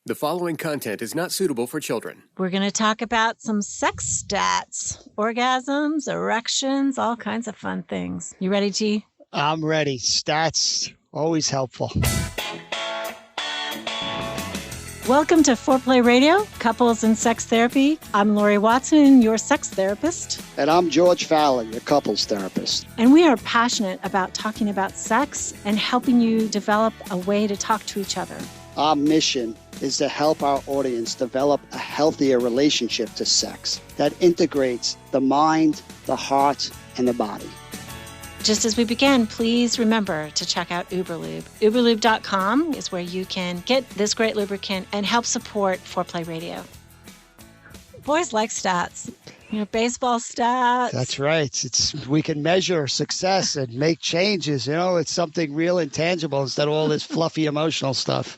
The following content is not suitable for children. We're going to talk about some sex stats, orgasms, erections, all kinds of fun things. You ready, G? I'm ready. Stats, always helpful. Welcome to Foreplay Radio, Couples and Sex Therapy. I'm Laurie Watson, your sex therapist. And I'm George Fallon, your couples therapist. And we are passionate about talking about sex and helping you develop a way to talk to each other. Our mission is to help our audience develop a healthier relationship to sex that integrates the mind, the heart, and the body. Just as we begin, please remember to check out Uberlube. Uberlube.com is where you can get this great lubricant and help support Foreplay Radio. Boys like stats, baseball stats. That's right. We can measure success and make changes. It's something real and tangible instead of all this fluffy emotional stuff.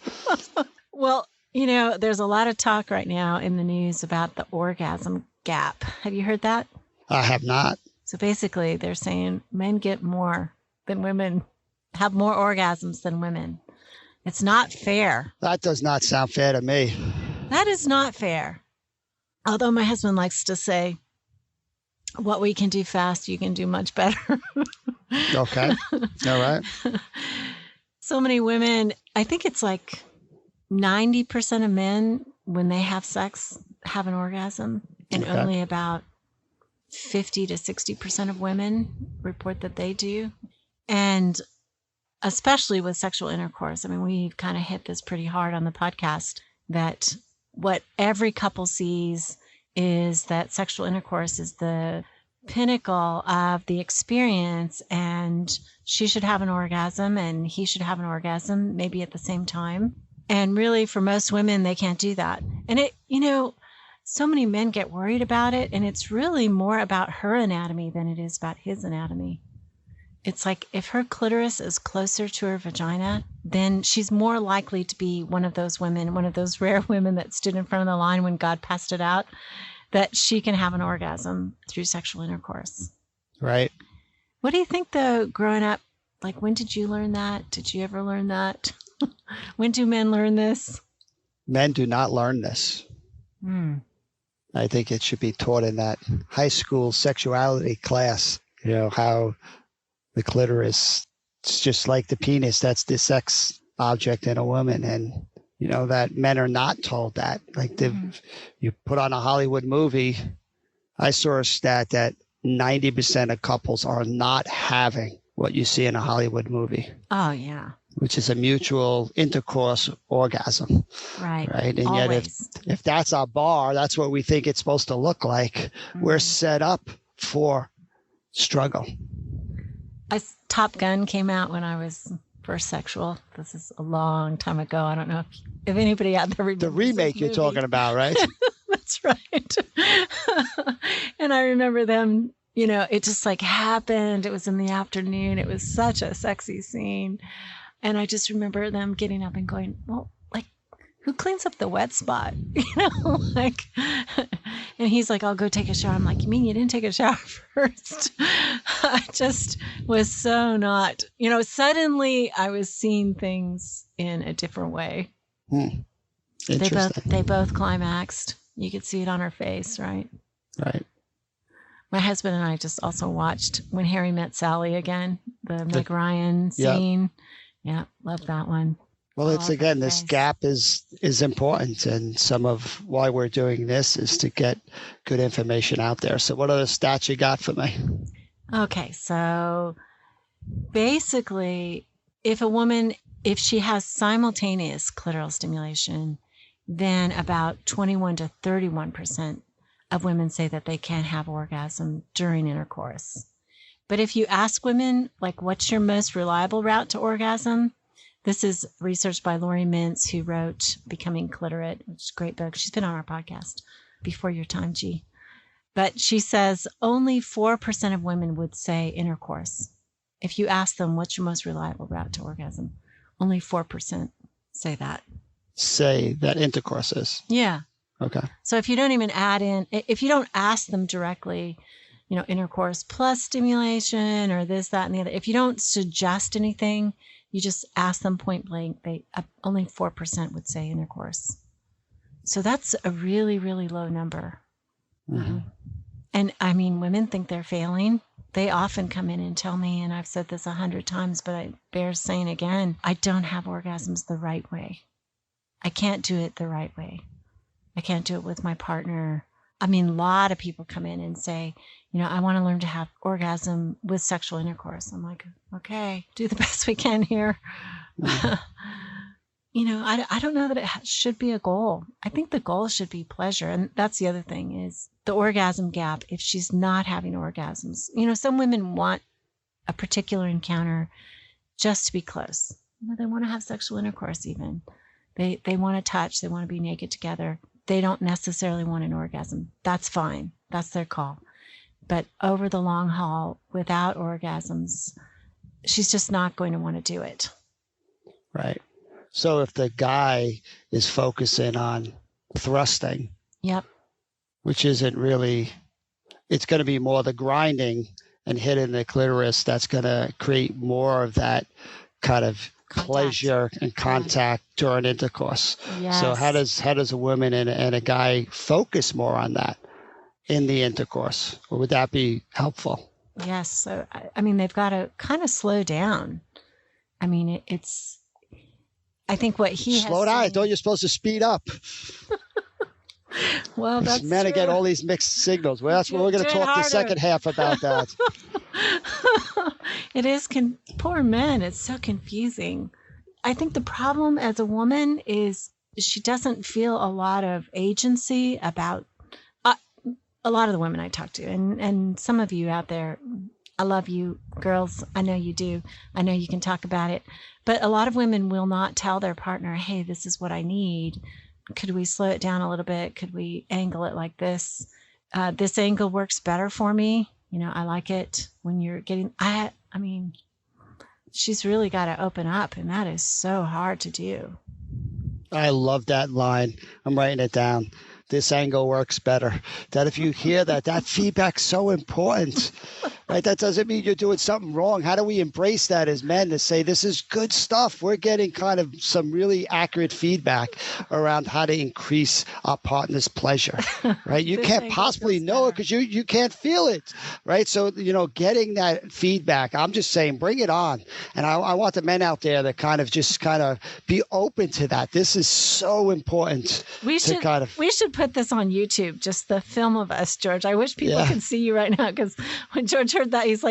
Well, there's a lot of talk right now in the news about the orgasm gap. Have you heard that? I have not. So basically, they're saying men get more than women, have more orgasms than women. It's not fair. That does not sound fair to me. That is not fair. Although my husband likes to say, what we can do fast, you can do much better. Okay. All right. So many women, I think it's like 90% of men, when they have sex, have an orgasm. And only about 50 to 60% of women report that they do. And especially with sexual intercourse. I mean, we've kind of hit this pretty hard on the podcast that what every couple sees is that sexual intercourse is the pinnacle of the experience, and she should have an orgasm and he should have an orgasm maybe at the same time. And really, for most women, they can't do that. And so many men get worried about it, and it's really more about her anatomy than it is about his anatomy. It's like if her clitoris is closer to her vagina, then she's more likely to be one of those women, one of those rare women that stood in front of the line when God passed it out, that she can have an orgasm through sexual intercourse. Right. What do you think, though, growing up? Like, when did you learn that? Did you ever learn that? When do men learn this? Men do not learn this. I think it should be taught in that high school sexuality class, how the clitoris, it's just like the penis. That's the sex object in a woman. And, that men are not told that. Like you put on a Hollywood movie, I saw a stat that 90% of couples are not having what you see in a Hollywood movie. Oh, yeah. Which is a mutual intercourse orgasm. Right. Right. And always. Yet if that's our bar, that's what we think it's supposed to look like. We're set up for struggle. Top Gun came out when I was first sexual. This is a long time ago. I don't know if anybody out there remembers the remake you're talking about, right? That's right. And I remember them, it just like happened. It was in the afternoon. It was such a sexy scene. And I just remember them getting up and going, well, like, who cleans up the wet spot? And he's like, I'll go take a shower. I'm like, you mean you didn't take a shower first? I just was so not, suddenly I was seeing things in a different way. They both climaxed. You could see it on her face, right? Right. My husband and I just also watched When Harry Met Sally again, the Meg Ryan scene. Yeah, love that one. Well, it's again, this gap is important, and some of why we're doing this is to get good information out there. So what other stats you got for me? Okay, so basically, if she has simultaneous clitoral stimulation, then about 21 to 31% of women say that they can't have orgasm during intercourse. But if you ask women, like, what's your most reliable route to orgasm? This is research by Laurie Mintz, who wrote Becoming Clitorate, which is a great book. She's been on our podcast before your time, G. But she says only 4% of women would say intercourse. If you ask them, what's your most reliable route to orgasm? Only 4% say that. Say that intercourse is. Yeah. Okay. So if you don't even add in, if you don't ask them directly, intercourse plus stimulation or this, that, and the other, if you don't suggest anything, you just ask them point blank, only 4% would say intercourse. So that's a really, really low number. Mm-hmm. And I mean, women think they're failing. They often come in and tell me, and I've said this 100 times, but I bear saying again, I don't have orgasms the right way. I can't do it the right way. I can't do it with my partner. I mean, a lot of people come in and say, I want to learn to have orgasm with sexual intercourse. I'm like, okay, do the best we can here. I don't know that it should be a goal. I think the goal should be pleasure. And that's the other thing is the orgasm gap. If she's not having orgasms, some women want a particular encounter just to be close. They want to have sexual intercourse even. They want to touch. They want to be naked together. They don't necessarily want an orgasm. That's fine. That's their call. But over the long haul, without orgasms, she's just not going to want to do it. Right. So if the guy is focusing on thrusting, yep, which isn't really, it's going to be more the grinding and hitting the clitoris that's going to create more of that kind of pleasure and contact during intercourse. Yes. So how does a woman and a guy focus more on that in the intercourse? Or would that be helpful? Yes. So, I mean, they've got to kind of slow down. I mean, I think what he slow has down. I seen, thought you're supposed to speed up. well, that's men true. get all these mixed signals. Well, that's what we're going to talk the second half about that. It is poor men. It's so confusing. I think the problem as a woman is she doesn't feel a lot of agency about a lot of the women I talk to, and some of you out there. I love you, girls. I know you do. I know you can talk about it. But a lot of women will not tell their partner, hey, this is what I need. Could we slow it down a little bit? Could we angle it like this? This angle works better for me. I like it when you're getting, I mean, she's really got to open up, and that is so hard to do. I love that line. I'm writing it down. This angle works better. That if you hear that feedback's so important, right? That doesn't mean you're doing something wrong. How do we embrace that as men to say, this is good stuff? We're getting kind of some really accurate feedback around how to increase our partner's pleasure, right? You can't possibly know it because you can't feel it, right? So, getting that feedback, I'm just saying, bring it on. And I want the men out there to kind of be open to that. This is so important. We should put this on YouTube, just the film of us, George. I wish people could see you right now, because when George heard that, he's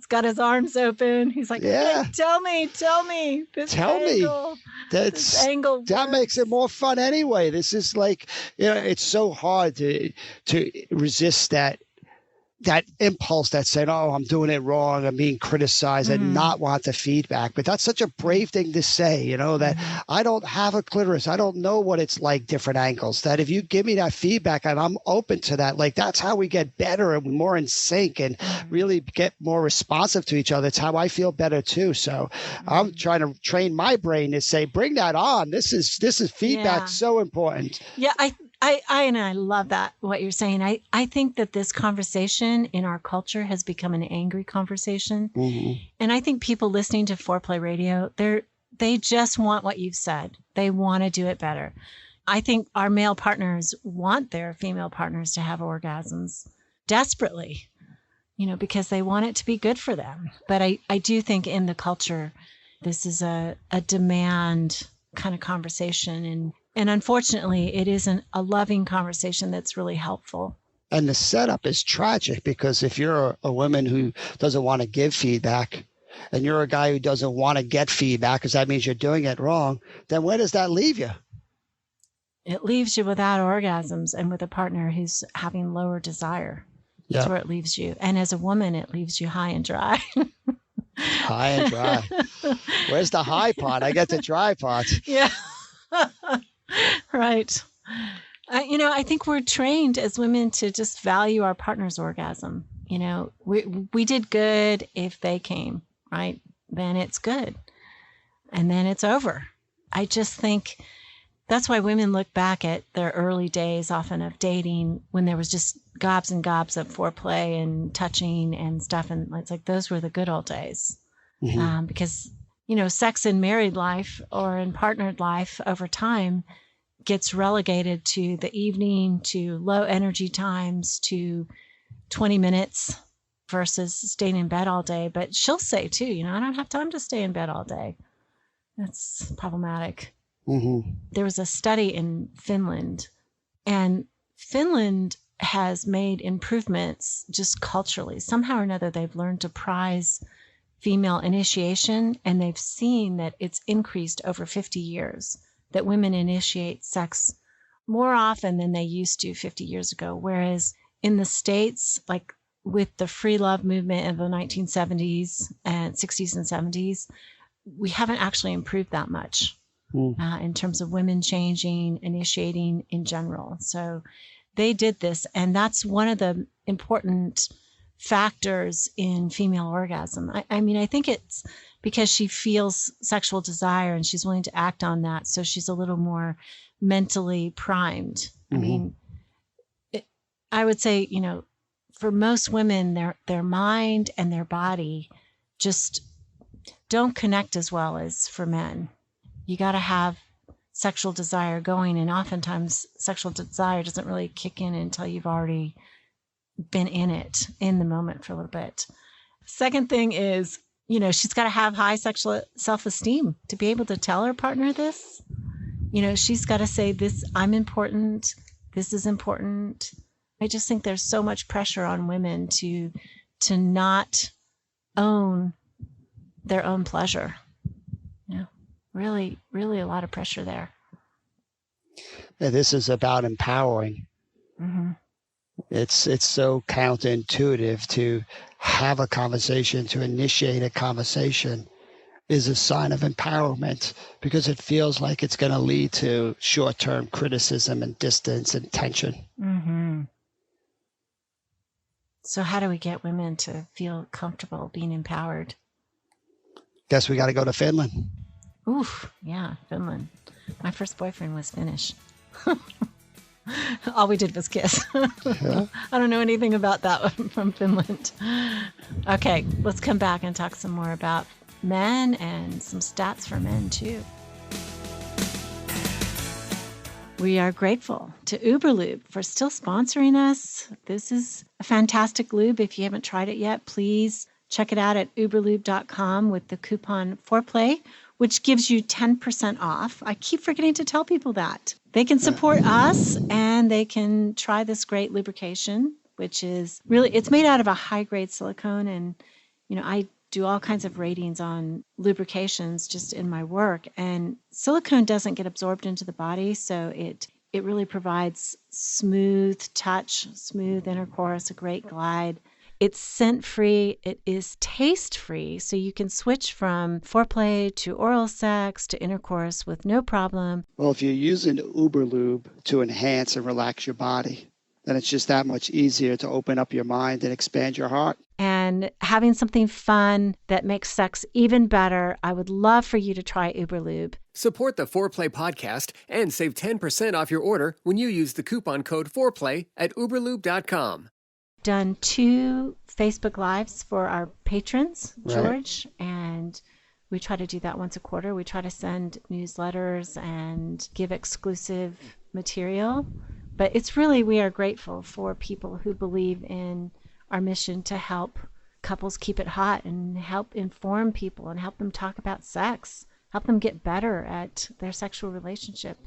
got his arms open. He's like, hey, tell me this angle. This angle that makes it more fun anyway. This is like, it's so hard to resist that impulse that's saying, oh, I'm doing it wrong, I'm being criticized, and not want the feedback. But that's such a brave thing to say, that I don't have a clitoris. I don't know what it's like, different angles. That if you give me that feedback and I'm open to that, like that's how we get better and more in sync and really get more responsive to each other. It's how I feel better too. So I'm trying to train my brain to say, bring that on. This is feedback so important. Yeah, I love that, what you're saying. I think that this conversation in our culture has become an angry conversation. Mm-hmm. And I think people listening to Foreplay Radio, they just want what you've said. They want to do it better. I think our male partners want their female partners to have orgasms desperately, because they want it to be good for them. But I do think in the culture, this is a demand kind of conversation, and unfortunately, it isn't a loving conversation that's really helpful. And the setup is tragic, because if you're a woman who doesn't want to give feedback and you're a guy who doesn't want to get feedback because that means you're doing it wrong, then where does that leave you? It leaves you without orgasms and with a partner who's having lower desire. That's where it leaves you. And as a woman, it leaves you high and dry. High and dry. Where's the high part? I get the dry part. Yeah. Right. I think we're trained as women to just value our partner's orgasm. We did good if they came, right? Then it's good. And then it's over. I just think that's why women look back at their early days often of dating, when there was just gobs and gobs of foreplay and touching and stuff. And it's like, those were the good old days. Mm-hmm. Because sex in married life or in partnered life over time gets relegated to the evening, to low energy times, to 20 minutes versus staying in bed all day. But she'll say too, I don't have time to stay in bed all day. That's problematic. Mm-hmm. There was a study in Finland, and Finland has made improvements just culturally. Somehow or another, they've learned to prize female initiation, and they've seen that it's increased over 50 years, that women initiate sex more often than they used to 50 years ago. Whereas in the States, like with the free love movement of the 1970s and 60s and 70s, we haven't actually improved that much in terms of women changing, initiating in general. So they did this, and that's one of the important factors in female orgasm. I mean, I think it's because she feels sexual desire and she's willing to act on that. So she's a little more mentally primed. I mean, I would say, for most women, their mind and their body just don't connect as well as for men. You got to have sexual desire going, and oftentimes sexual desire doesn't really kick in until you've already been in it, in the moment for a little bit. Second thing is, she's got to have high sexual self-esteem to be able to tell her partner this. She's got to say this, I'm important. This is important. I just think there's so much pressure on women to not own their own pleasure. Really, really a lot of pressure there. Yeah, this is about empowering. Mm-hmm. It's so counterintuitive to have a conversation, to initiate a conversation is a sign of empowerment, because it feels like it's going to lead to short-term criticism and distance and tension. Mm-hmm. So how do we get women to feel comfortable being empowered? Guess we got to go to Finland. Oof, yeah, Finland. My first boyfriend was Finnish. All we did was kiss. Yeah. I don't know anything about that one from Finland. Okay, let's come back and talk some more about men and some stats for men too. We are grateful to Uberlube for still sponsoring us. This is a fantastic lube. If you haven't tried it yet, please check it out at uberlube.com with the coupon Foreplay, which gives you 10% off. I keep forgetting to tell people that. They can support us and they can try this great lubrication, which is really, it's made out of a high-grade silicone. And, I do all kinds of ratings on lubrications just in my work. And silicone doesn't get absorbed into the body, so it really provides smooth touch, smooth intercourse, a great glide. It's scent-free. It is taste-free, so you can switch from foreplay to oral sex to intercourse with no problem. Well, if you're using Uberlube to enhance and relax your body, then it's just that much easier to open up your mind and expand your heart. And having something fun that makes sex even better, I would love for you to try Uberlube. Support the Foreplay podcast and save 10% off your order when you use the coupon code Foreplay at uberlube.com. Done 2 Facebook Lives for our patrons, Right. George, and we try to do that once a quarter. We try to send newsletters and give exclusive material. But it's really, we are grateful for people who believe in our mission to help couples keep it hot and help inform people and help them talk about sex, help them get better at their sexual relationship.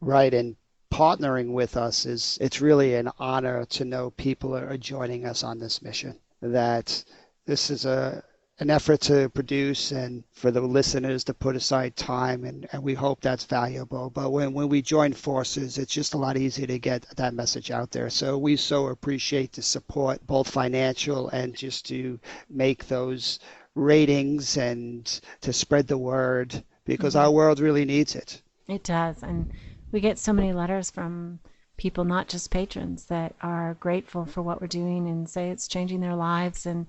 Right, and partnering with us it's really an honor to know people are joining us on this mission, that this is an effort to produce and for the listeners to put aside time, and we hope that's valuable. But when we join forces, it's just a lot easier to get that message out there. So we so appreciate the support, both financial and just to make those ratings and to spread the word, because our world really needs it. It does. And we get so many letters from people, not just patrons, that are grateful for what we're doing and say it's changing their lives. And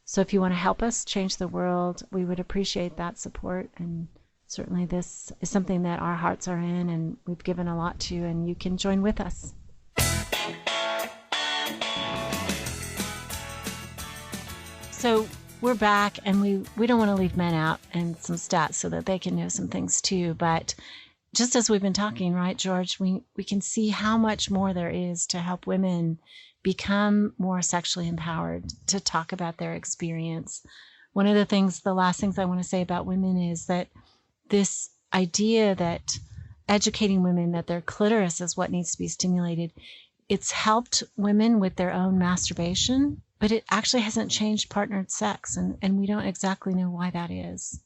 so if you want to help us change the world, we would appreciate that support. And certainly this is something that our hearts are in and we've given a lot to, and you can join with us. So we're back, and we don't want to leave men out and some stats so that they can know some things too. But just as we've been talking, right, George, we can see how much more there is to help women become more sexually empowered, to talk about their experience. One of the last things I want to say about women is that this idea that educating women that their clitoris is what needs to be stimulated, it's helped women with their own masturbation, but it actually hasn't changed partnered sex. And we don't exactly know why that is.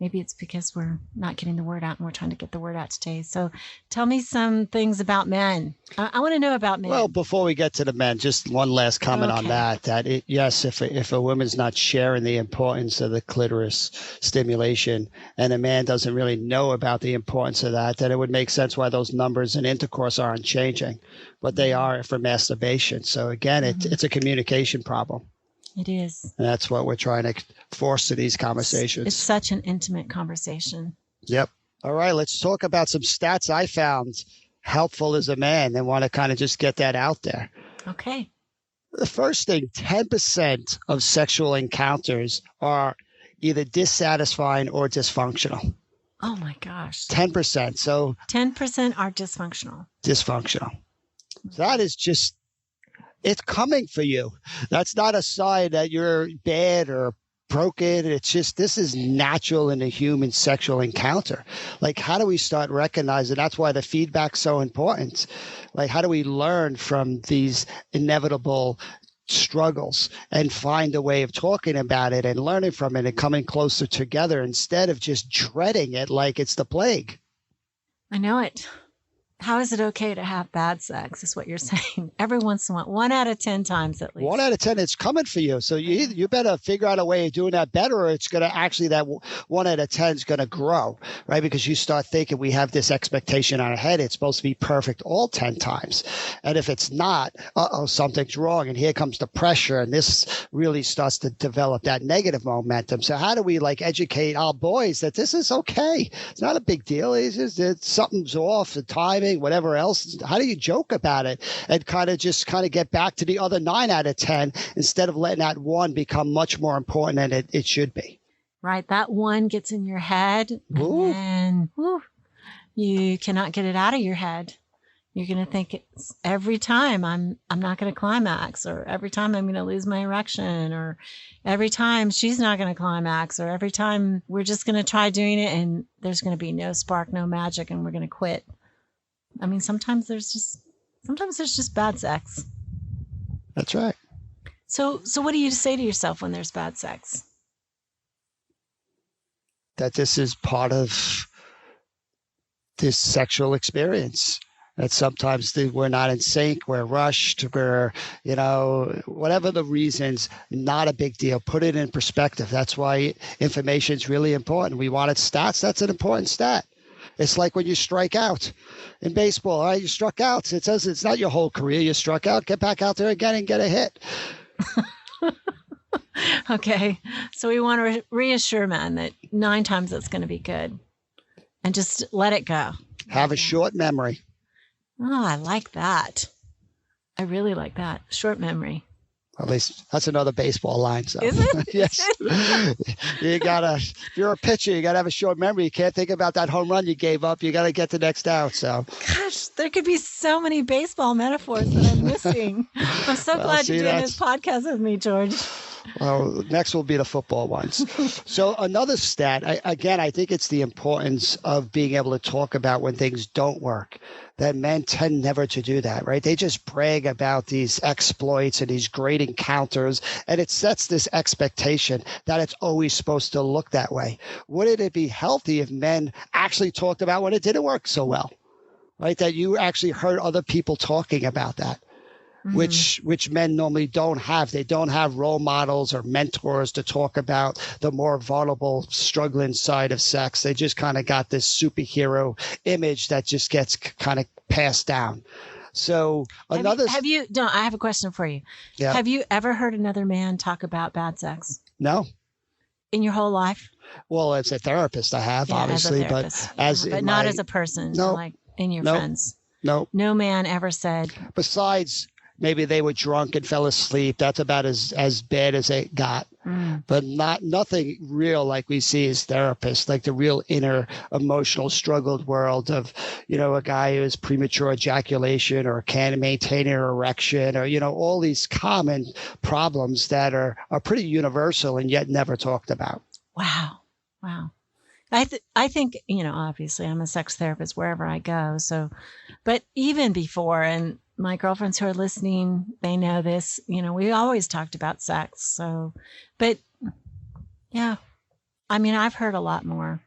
Maybe it's because we're not getting the word out and we're trying to get the word out today. So tell me some things about men. I want to know about men. Well, before we get to the men, just one last comment on that. Yes, if a woman's not sharing the importance of the clitoris stimulation and a man doesn't really know about the importance of that, then it would make sense why those numbers in intercourse aren't changing. But they are for masturbation. So again, it's a communication problem. It is. And that's what we're trying to force to these conversations. It's such an intimate conversation. Yep. All right. Let's talk about some stats I found helpful as a man and want to kind of just get that out there. Okay. The first thing, 10% of sexual encounters are either dissatisfying or dysfunctional. Oh my gosh. 10%. So 10% are dysfunctional. Dysfunctional. So that is just, it's coming for you. That's not a sign that you're bad or broken. It's just, this is natural in a human sexual encounter. Like, how do we start recognizing? That's why the feedback's so important. Like, how do we learn from these inevitable struggles and find a way of talking about it and learning from it and coming closer together instead of just dreading it like it's the plague? I know it. How is it okay to have bad sex, is what you're saying. Every once in a while, 1 out of 10 times at least. 1 out of 10, it's coming for you. So you better figure out a way of doing that better, or it's going to actually, that 1 out of 10 is going to grow, right? Because you start thinking we have this expectation on our head. It's supposed to be perfect all 10 times. And if it's not, something's wrong. And here comes the pressure. And this really starts to develop that negative momentum. So how do we educate our boys that this is okay? It's not a big deal. It's just something's off, the timing, whatever else. How do you joke about it and kind of get back to the other 9 out of 10 instead of letting that one become much more important than it should be? Right. That one gets in your head and you cannot get it out of your head. You're going to think it's every time I'm not going to climax, or every time I'm going to lose my erection, or every time she's not going to climax, or every time we're just going to try doing it and there's going to be no spark, no magic, and we're going to quit. I mean, sometimes there's just bad sex. That's right. So what do you say to yourself when there's bad sex? That this is part of this sexual experience. That sometimes we're not in sync, we're rushed, we're, whatever the reasons, not a big deal. Put it in perspective. That's why information is really important. We wanted stats. That's an important stat. It's like when you strike out in baseball. All right, you struck out. It says it's not your whole career. You struck out. Get back out there again and get a hit. Okay. So we want to reassure men that 9 times it's going to be good. And just let it go. Have a short memory. Oh, I like that. I really like that. Short memory. At least that's another baseball line. So. Is it? Yes. If you're a pitcher, you gotta have a short memory. You can't think about that home run you gave up. You gotta get the next out. So gosh, there could be so many baseball metaphors that I'm missing. I'm so glad you're doing this podcast with me, George. Well, next will be the football ones. So another stat, I think it's the importance of being able to talk about when things don't work. That men tend never to do that, right? They just brag about these exploits and these great encounters, and it sets this expectation that it's always supposed to look that way. Wouldn't it be healthy if men actually talked about when it didn't work so well, right? That you actually heard other people talking about that. Mm-hmm. Which men normally don't have. They don't have role models or mentors to talk about the more vulnerable, struggling side of sex. They just kind of got this superhero image that just gets kind of passed down. So I have a question for you. Yeah. Have you ever heard another man talk about bad sex? No. In your whole life? Well, as a therapist, I have, obviously, but not as a person. No. Like in your friends. No. No man ever said. Besides maybe they were drunk and fell asleep. That's about as bad as it got. But nothing real like we see as therapists, like the real inner emotional struggled world of, a guy who has premature ejaculation or can't maintain an erection or, all these common problems that are pretty universal and yet never talked about. Wow. I think, obviously I'm a sex therapist wherever I go. So, but even before, and my girlfriends who are listening, they know this, we always talked about sex. So, but yeah, I mean, I've heard a lot more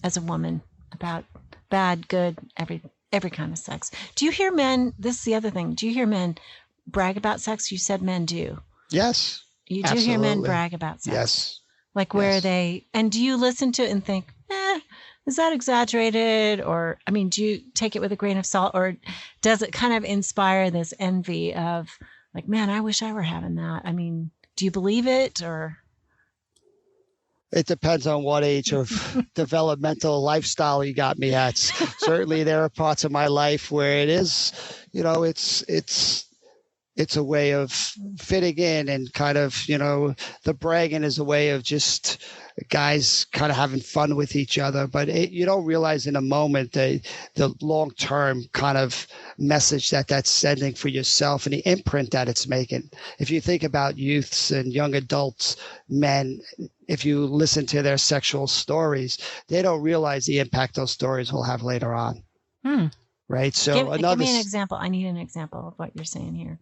as a woman about bad, good, every kind of sex. Do you hear men, this is the other thing, do you hear men brag about sex? You said men do. Yes. You do hear men brag about sex. Yes. Like where they, and do you listen to it and think, is that exaggerated? Or, I mean, do you take it with a grain of salt, or does it kind of inspire this envy of like, man, I wish I were having that? I mean, do you believe it, or? It depends on what age of developmental lifestyle you got me at. Certainly there are parts of my life where it is, it's a way of fitting in, and kind of, the bragging is a way of just guys kind of having fun with each other. But you don't realize in a moment the long-term kind of message that's sending for yourself and the imprint that it's making. If you think about youths and young adults, men, if you listen to their sexual stories, they don't realize the impact those stories will have later on. Right? So give me an example. I need an example of what you're saying here.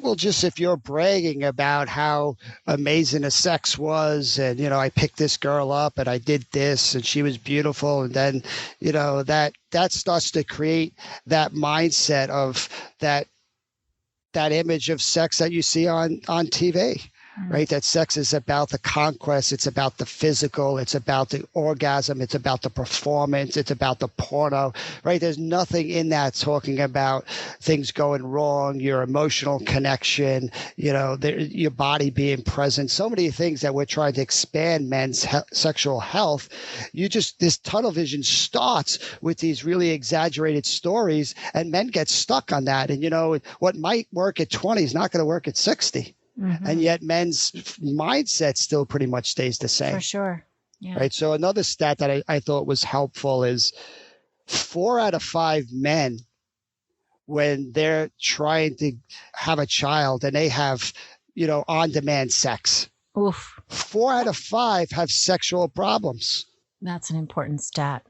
Well, just if you're bragging about how amazing the sex was, and, I picked this girl up and I did this and she was beautiful. And then, that starts to create that mindset of that image of sex that you see on TV. Right? That sex is about the conquest. It's about the physical. It's about the orgasm. It's about the performance. It's about the porno, right? There's nothing in that talking about things going wrong, your emotional connection, your body being present. So many things that we're trying to expand men's sexual health. This tunnel vision starts with these really exaggerated stories, and men get stuck on that. And, what might work at 20 is not going to work at 60. And yet men's mindset still pretty much stays the same. For sure. Yeah. Right. So another stat that I thought was helpful is 4 out of 5 men, when they're trying to have a child and they have, on-demand sex, 4 out of 5 have sexual problems. That's an important stat.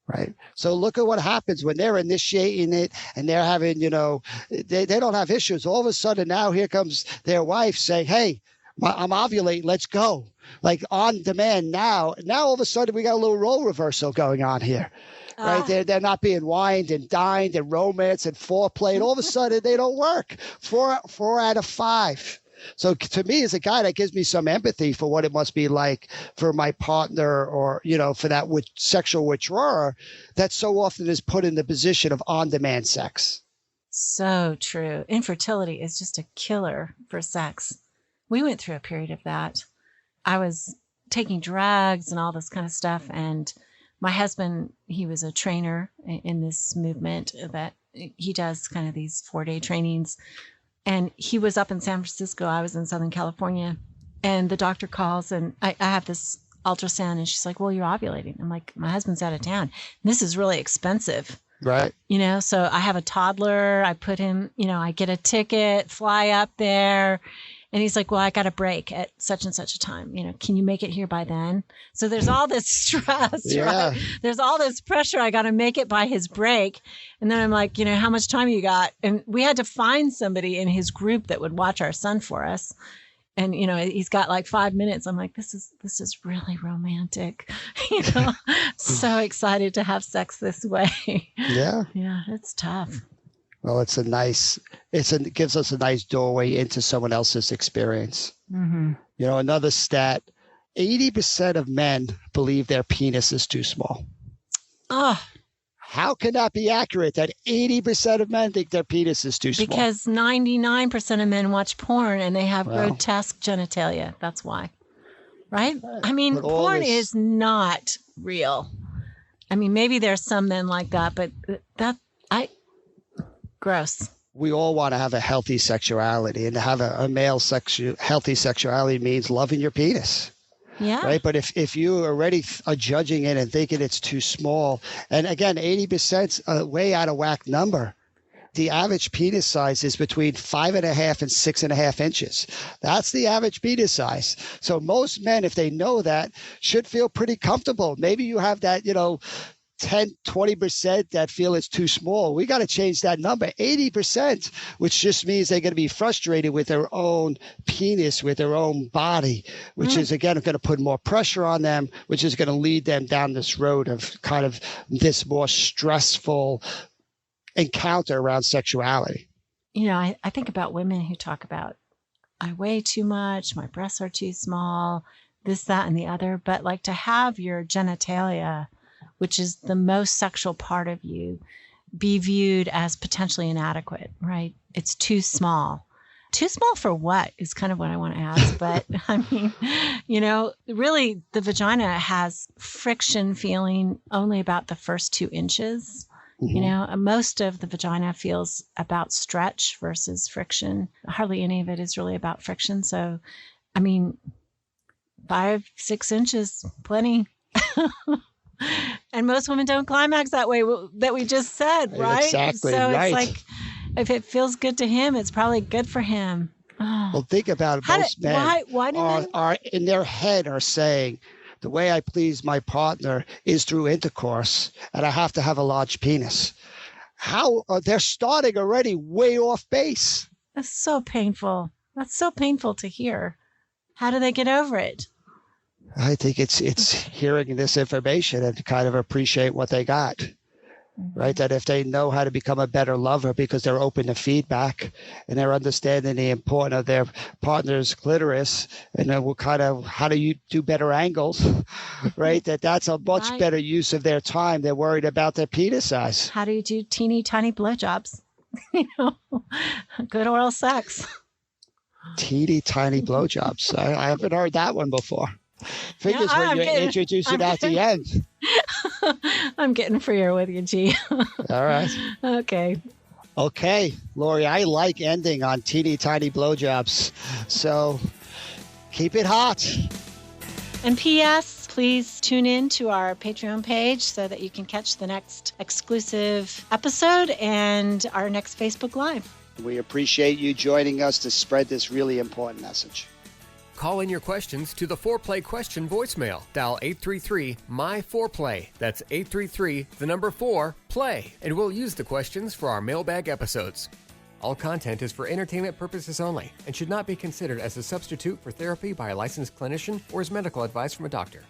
Right. So look at what happens when they're initiating it and they're having, they don't have issues. All of a sudden now here comes their wife saying, hey, I'm ovulating. Let's go. Like on demand now. Now all of a sudden we got a little role reversal going on here. Right. They're not being wined and dined and romance and foreplay. And all of a sudden they don't work. 4 out of 5. So to me, as a guy, that gives me some empathy for what it must be like for my partner, or, for that sexual withdrawer that so often is put in the position of on-demand sex. So true. Infertility is just a killer for sex. We went through a period of that. I was taking drugs and all this kind of stuff. And my husband, he was a trainer in this movement that he does kind of these 4-day trainings. And he was up in San Francisco. I was in Southern California. And the doctor calls, and I have this ultrasound, and she's like, well, you're ovulating. I'm like, my husband's out of town. This is really expensive. Right. So I have a toddler. I put him, I get a ticket, fly up there. And he's like, well, I got a break at such and such a time. Can you make it here by then? So there's all this stress, right? There's all this pressure. I got to make it by his break. And then I'm like, how much time you got? And we had to find somebody in his group that would watch our son for us. And, he's got like 5 minutes. I'm like, this is really romantic. So excited to have sex this way. Yeah. Yeah, it's tough. Well, it gives us a nice doorway into someone else's experience. Mm-hmm. Another stat, 80% of men believe their penis is too small. How can that be accurate that 80% of men think their penis is too small? Because 99% of men watch porn and they have grotesque genitalia. That's why. Right? I mean, porn is not real. I mean, maybe there's some men like that, but gross. we all want to have a healthy sexuality, and to have a male healthy sexuality means loving your penis. Yeah. Right. But if you already are judging it and thinking it's too small, and again, 80% a way out of whack number. The average penis size is between 5.5 and 6.5 inches. That's the average penis size. So most men, if they know that, should feel pretty comfortable. Maybe you have that, 10, 20% that feel it's too small. We got to change that number, 80%, which just means they're going to be frustrated with their own penis, with their own body, which is, again, going to put more pressure on them, which is going to lead them down this road of kind of this more stressful encounter around sexuality. I think about women who talk about, I weigh too much, my breasts are too small, this, that, and the other. But like to have your genitalia, which is the most sexual part of you, be viewed as potentially inadequate, right? It's too small. Too small for what is kind of what I want to ask. But I mean, really the vagina has friction feeling only about the first 2 inches. Mm-hmm. Most of the vagina feels about stretch versus friction. Hardly any of it is really about friction. So, I mean, 5-6 inches, plenty. And most women don't climax that way that we just said, right? Exactly. So right. It's like, if it feels good to him, it's probably good for him. Oh. Well, think about it. Most men why do are in their head are saying, the way I please my partner is through intercourse, and I have to have a large penis. How they're starting already way off base. That's so painful. That's so painful to hear. How do they get over it? I think it's hearing this information and kind of appreciate what they got. Right? That if they know how to become a better lover because they're open to feedback and they're understanding the importance of their partner's clitoris, and then how do you do better angles, right? That's a much better use of their time. They're worried about their penis size. How do you do teeny tiny blowjobs? Good oral sex. Teeny tiny blowjobs. I haven't heard that one before. Figures when you introduce it at the end. I'm getting freer with you, G. All right. Okay, Laurie, I like ending on teeny tiny blowjobs. So keep it hot. And P.S., please tune in to our Patreon page so that you can catch the next exclusive episode and our next Facebook Live. We appreciate you joining us to spread this really important message. Call in your questions to the Foreplay question voicemail. Dial 833-MY-4PLAY. That's 833-4-PLAY. And we'll use the questions for our mailbag episodes. All content is for entertainment purposes only and should not be considered as a substitute for therapy by a licensed clinician or as medical advice from a doctor.